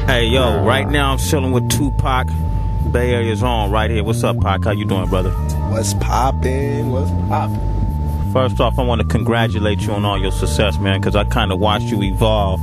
Hey, yo, right now I'm chilling with Tupac. Bay Area's on right here. What's up, Pac? How you doing, brother? What's poppin'? What's poppin'? First off, I want to congratulate you on all your success, man, because I kind of watched you evolve.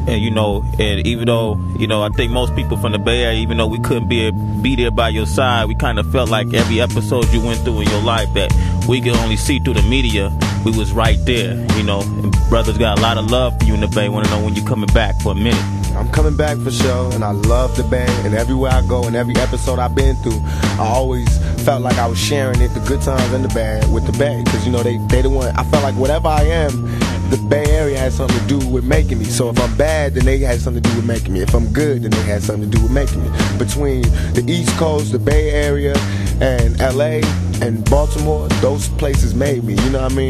And, and even though, I think most people from the Bay Area, even though we couldn't be there by your side, we kind of felt like every episode you went through in your life that we could only see through the media, we was right there, And brothers got a lot of love for you in the Bay. Want to know when you coming back for a minute. I'm coming back for sure, and I love the Bay, and everywhere I go and every episode I've been through, I always felt like I was sharing it, the good times and the bad, with the Bay, because they the one. I felt like whatever I am, the Bay Area has something to do with making me. So if I'm bad, then they had something to do with making me. If I'm good, then they had something to do with making me. Between the East Coast, the Bay Area, and LA and Baltimore, those places made me,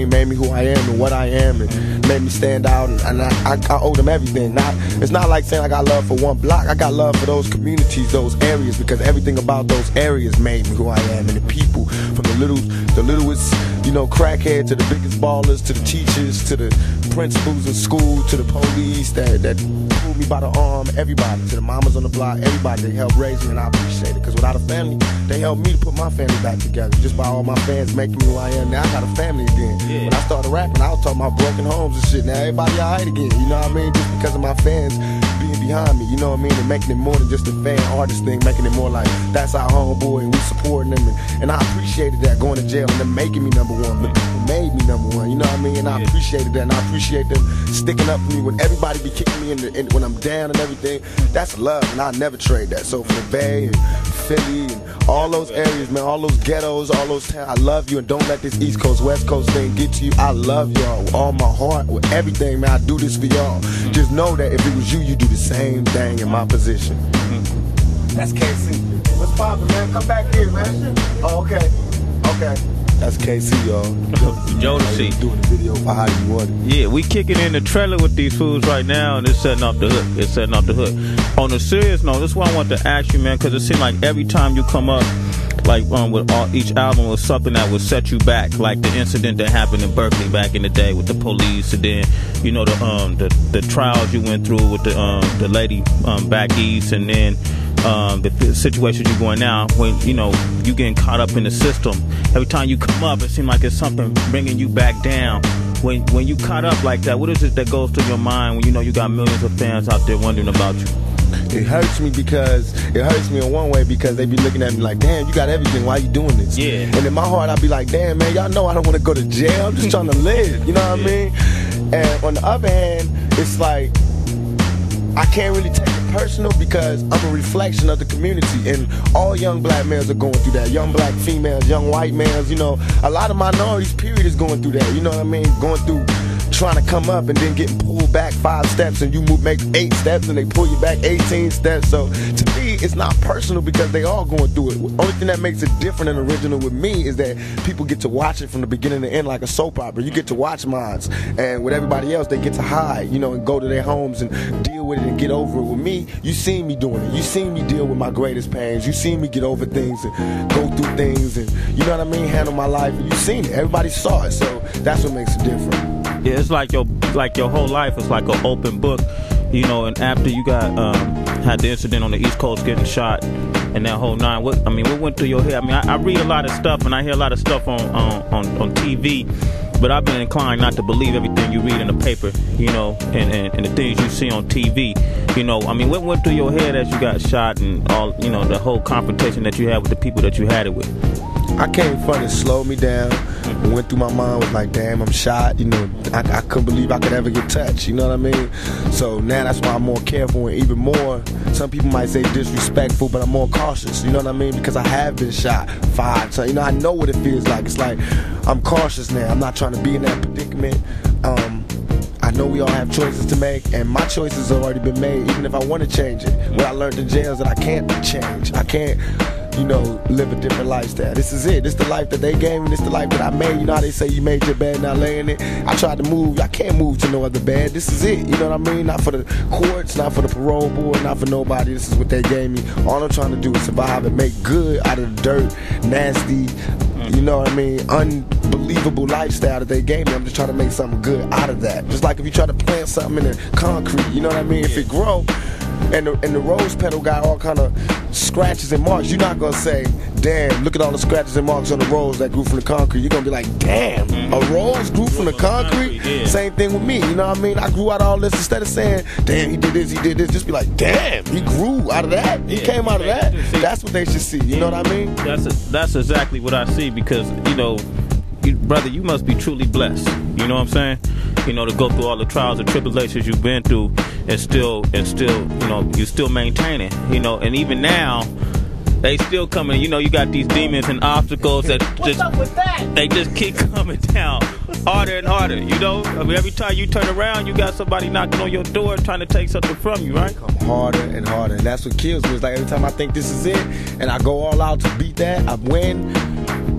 made me who I am and what I am, and made me stand out, and I owe them everything. It's not like saying I got love for one block. I got love for those communities, those areas, because everything about those areas made me who I am, and the people, from the littlest, crackhead, to the biggest ballers, to the teachers, to the principals in school, to the police that pulled me by the arm, everybody, to the mamas on the block, everybody, they helped raise me, and I appreciate it, because without a family, they helped me to put my family back together, just by all my fans making me who I am. Now I got a family again. Yeah. When I started rapping, I was talking about broken homes and shit. Now everybody alright again, just because of my fans being behind me, and making it more than just a fan artist thing, making it more like, that's our homeboy, and we supporting them, and I appreciated that, going to jail and them making me number one, but people made me number one, and I appreciated that, and I appreciate them sticking up for me when everybody be kicking me when I'm down and everything. That's love, and I never trade that. So for the Bay and Philly and all those areas, man, all those ghettos, all those towns, I love you, and don't let this East Coast, West Coast thing get to you. I love y'all with all my heart, with everything, man. I do this for y'all. Just know that if it was you, do the same thing in my position. That's KC. What's poppin', man? Come back here, man. Oh, okay. That's KC, y'all. Jodeci. Doing the video for How You Want It. Yeah, we kicking in the trailer with these fools right now, and it's setting off the hook. On a serious note, this is what I want to ask you, man, because it seems like every time you come up, like with each album was something that would set you back, like the incident that happened in Berkeley back in the day with the police, and then the trials you went through with the lady back east, and then the situation you're going now, when you getting caught up in the system. Every time you come up, it seems like it's something bringing you back down. When you caught up like that, what is it that goes through your mind when you got millions of fans out there wondering about you? It hurts me in one way because they be looking at me like, damn, you got everything, why you doing this? Yeah. And in my heart, I be like, damn, man, y'all know I don't want to go to jail. I'm just trying to live, you know what I mean? And on the other hand, it's like, I can't really take it personal because I'm a reflection of the community, and all young black males are going through that. Young black females, young white males, a lot of minorities, period, is going through that, going through trying to come up and then getting pulled back 5 steps, and you make 8 steps and they pull you back 18 steps. So to me, it's not personal because they all going through it. The only thing that makes it different and original with me is that people get to watch it from the beginning to end like a soap opera. You get to watch mine, and with everybody else, they get to hide, and go to their homes and deal with it and get over it. With me, you seen me doing it. You seen me deal with my greatest pains. You seen me get over things and go through things, and handle my life. And you seen it. Everybody saw it. So that's what makes it different. Yeah, it's like your whole life is like an open book, and after you got had the incident on the East Coast getting shot and that whole nine, what went through your head? I read a lot of stuff and I hear a lot of stuff on TV, but I've been inclined not to believe everything you read in the paper, and the things you see on TV. What went through your head as you got shot and all, the whole confrontation that you had with the people that you had it with? I came fun and slowed me down. And went through my mind, was like, damn, I'm shot. I couldn't believe I could ever get touched. You know what I mean? So now that's why I'm more careful, and even more, some people might say disrespectful, but I'm more cautious. You know what I mean? Because I have been shot 5 times. I know what it feels like. It's like I'm cautious now. I'm not trying to be in that predicament. I know we all have choices to make, and my choices have already been made, even if I want to change it. What I learned in jail is that I can't change. I can't live a different lifestyle. This is it. This is the life that they gave me. This is the life that I made. How they say you made your bed, now lay in it. I tried to move. I can't move to no other bed. This is it. You know what I mean? Not for the courts, not for the parole board, not for nobody. This is what they gave me. All I'm trying to do is survive and make good out of the dirt, nasty, unbelievable lifestyle that they gave me. I'm just trying to make something good out of that. Just like if you try to plant something in the concrete, you know what I mean? If it grow, and the rose petal got all kind of scratches and marks, you're not gonna say, damn, look at all the scratches and marks on the rose that grew from the concrete. You're gonna be like, damn, a rose grew from the concrete? Same thing with me, you know what I mean? I grew out of all this. Instead of saying, damn, he did this, just be like, damn, he grew out of that? He came out of that? That's what they should see, you know what I mean? That's exactly what I see, because, you know, brother, you must be truly blessed, you know what I'm saying? You know, to go through all the trials and tribulations you've been through and still, you know, you still maintaining, you know, and even now, they still coming. You know, you got these demons and obstacles that they just keep coming down harder and harder. You know, I mean, every time you turn around, you got somebody knocking on your door trying to take something from you, right? Come harder and harder, and that's what kills me. It's like every time I think this is it, and I go all out to beat that, I win,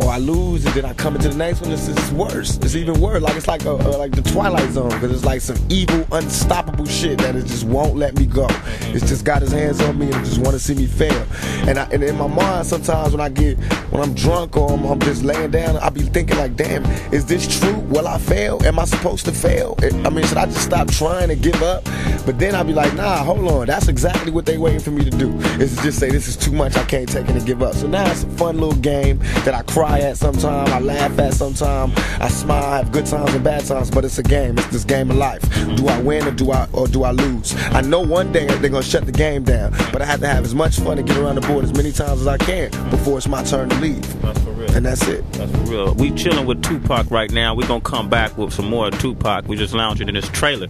or I lose, and then I come into the next one. It's worse. It's even worse. Like, it's like like the Twilight Zone, because it's like some evil, unstoppable shit that it just won't let me go. It's just got his hands on me and just want to see me fail. And in my mind, sometimes when I'm drunk or I'm just laying down, I be thinking like, damn, is this true? Will I fail? Am I supposed to fail? I mean, should I just stop trying and give up? But then I be like, nah, hold on. That's exactly what they waiting for me to do. Is to just say, this is too much, I can't take it and give up. So now it's a fun little game that I cry at sometimes, I laugh at sometimes, I smile, I have good times and bad times, but it's a game. It's this game of life. Do I win or do I lose? I know one day they're gonna shut the game down, but I have to have as much fun and get around the board as many times as I can before it's my turn to leave. That's for real. And that's it. That's for real. We chilling with Tupac right now. We're gonna come back with some more Tupac. We just lounging in this trailer.